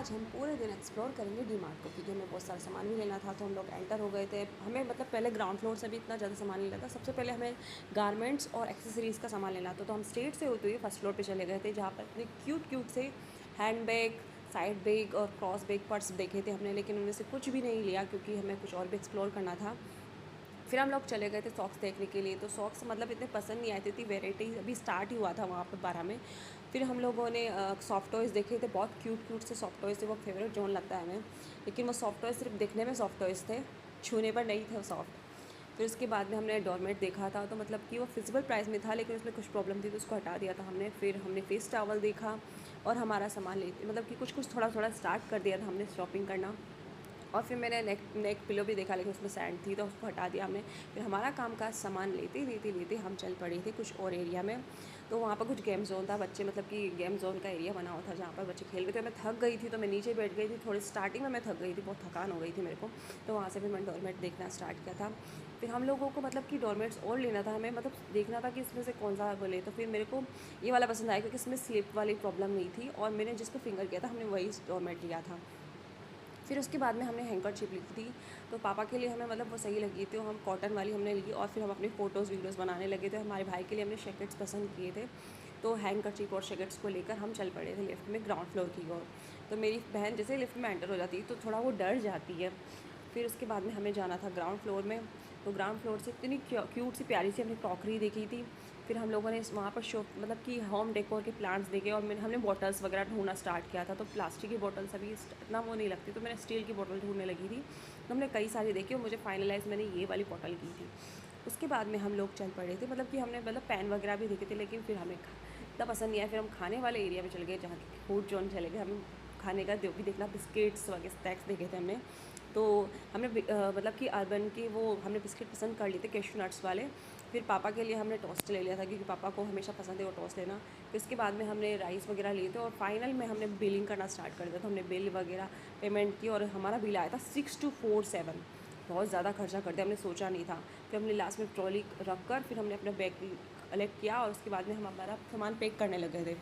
आज हम पूरे दिन एक्सप्लोर करेंगे डी मार्ट को, क्योंकि हमें बहुत सारा सामान भी लेना था। तो हम लोग एंटर हो गए थे। हमें मतलब पहले ग्राउंड फ्लोर से भी इतना ज़्यादा सामान नहीं लेना था। सबसे पहले हमें गारमेंट्स और एक्सेसरीज़ का सामान लेना था। तो हम स्ट्रेट से होते हुए फर्स्ट फ्लोर पे चले गए थे, जहाँ पर इतने क्यूट क्यूट से हैंड बैग, साइड बैग और क्रॉस बैग पर्स देखे थे हमने, लेकिन उनमें से कुछ भी नहीं लिया क्योंकि हमें कुछ और भी एक्सप्लोर करना था। फिर हम लोग चले गए थे सॉक्स देखने के लिए। तो सॉक्स मतलब इतने पसंद नहीं आए थे, इतनी वेराइटी अभी स्टार्ट ही हुआ था वहाँ पर 12 में। फिर हम लोगों ने सॉफ्ट टॉयज़ देखे थे, बहुत क्यूट क्यूट से सॉफ्ट टॉयज़ थे। वो फेवरेट जोन लगता है हमें, लेकिन वो सॉफ्ट टॉयज़ सिर्फ दिखने में सॉफ्ट टॉयज़ थे, छूने पर नहीं थे वो सॉफ्ट। फिर उसके बाद में हमने डोरमेट देखा था, तो मतलब कि वो फिजिबल प्राइस में था, लेकिन उसमें कुछ प्रॉब्लम थी तो उसको हटा दिया था हमने। फिर हमने फेस टावल देखा और हमारा सामान लेते मतलब कि कुछ कुछ थोड़ा थोड़ा स्टार्ट कर दिया था हमने शॉपिंग करना। और फिर मैंने नेक पिलो भी देखा, लेकिन उसमें सैंड थी तो उसको हटा दिया हमने। फिर हमारा काम का सामान लेते हम चल पड़े थे कुछ और एरिया में। तो वहाँ पर कुछ गेम जोन था, बच्चे मतलब कि गेम जोन का एरिया बना हुआ था जहाँ पर बच्चे खेल रहे थे। मैं थक गई थी तो मैं नीचे बैठ गई थी। थोड़ी स्टार्टिंग में मैं थक गई थी, बहुत थकान हो गई थी मेरे को। तो वहाँ से फिर मैंने डोरमेट देखना स्टार्ट किया था। फिर हम लोगों को मतलब कि डोरमेट्स और लेना था हमें, मतलब देखना था कि इसमें से कौन सा बोले। तो फिर मेरे को ये वाला पसंद आया क्योंकि इसमें स्लिप वाली प्रॉब्लम नहीं थी, और मैंने जिस पर फिंगर किया था हमने वही डोरमेट लिया था। फिर उसके बाद में हमने हैंकरचिप ली थी। तो पापा के लिए हमें मतलब वो सही लगी थी, हम कॉटन वाली हमने ली। और फिर हम अपने फ़ोटोज़ वीडियोज़ बनाने लगे थे। हमारे भाई के लिए हमने जैकेट्स पसंद किए थे। तो हैंकरचिप और जैकेट्स को लेकर हम चल पड़े थे लिफ्ट में ग्राउंड फ्लोर की ओर। तो मेरी बहन जैसे लिफ्ट में एंटर हो जाती है तो थोड़ा वो डर जाती है। फिर उसके बाद में हमें जाना था ग्राउंड फ्लोर में। तो ग्राउंड फ्लोर से इतनी क्यूट सी प्यारी सी हमने क्रॉकरी देखी थी। फिर हम लोगों ने वहाँ पर शो मतलब कि होम डेकोर के प्लांट्स देखे, और हमने बॉटल्स वगैरह ढूंढना स्टार्ट किया था। तो प्लास्टिक की बॉटल्स अभी इतना वो नहीं लगती, तो मैंने स्टील की बॉटल ढूंढने लगी थी। तो हमने कई सारी देखी और मुझे फाइनलाइज मैंने ये वाली बॉटल की थी। उसके बाद में हम लोग चल पड़े थे, मतलब कि हमने मतलब पेन वगैरह भी देखे थे, लेकिन फिर हमें इतना पसंद नहीं आया। फिर हम खाने वाले एरिया में चले गए, जहाँ फूड जोन चले गए। हमें खाने का भी देखना, बिस्किट्स वगैरह स्नैक्स देखे थे हमने। तो हमने मतलब कि अर्बन की वो हमने बिस्किट पसंद कर लिए थे, कैश्यू नट्स वाले। फिर पापा के लिए हमने टोस्ट ले लिया था, क्योंकि पापा को हमेशा पसंद है वो टोस्ट लेना। फिर इसके बाद में हमने राइस वगैरह लिए थे, और फाइनल में हमने बिलिंग करना स्टार्ट कर दिया था। हमने बिल वगैरह पेमेंट की, और हमारा बिल आया था 6247। बहुत ज़्यादा खर्चा कर दिया, हमने सोचा नहीं था। फिर हमने लास्ट में ट्रॉली रख कर फिर हमने अपना बैग कलेक्ट किया, और उसके बाद में हम हमारा सामान पैक करने लगे थे।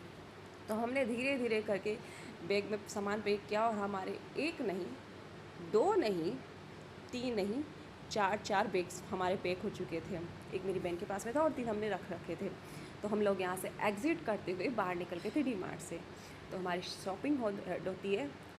तो हमने धीरे धीरे करके बैग में सामान पैक किया, और हमारे एक नहीं, दो नहीं, तीन नहीं, चार चार बैग्स हमारे पैक हो चुके थे। एक मेरी बहन के पास में था और तीन हमने रख रखे थे। तो हम लोग यहाँ से एग्ज़िट करते हुए बाहर निकल गए थे डी मार्ट से। तो हमारी शॉपिंग होती है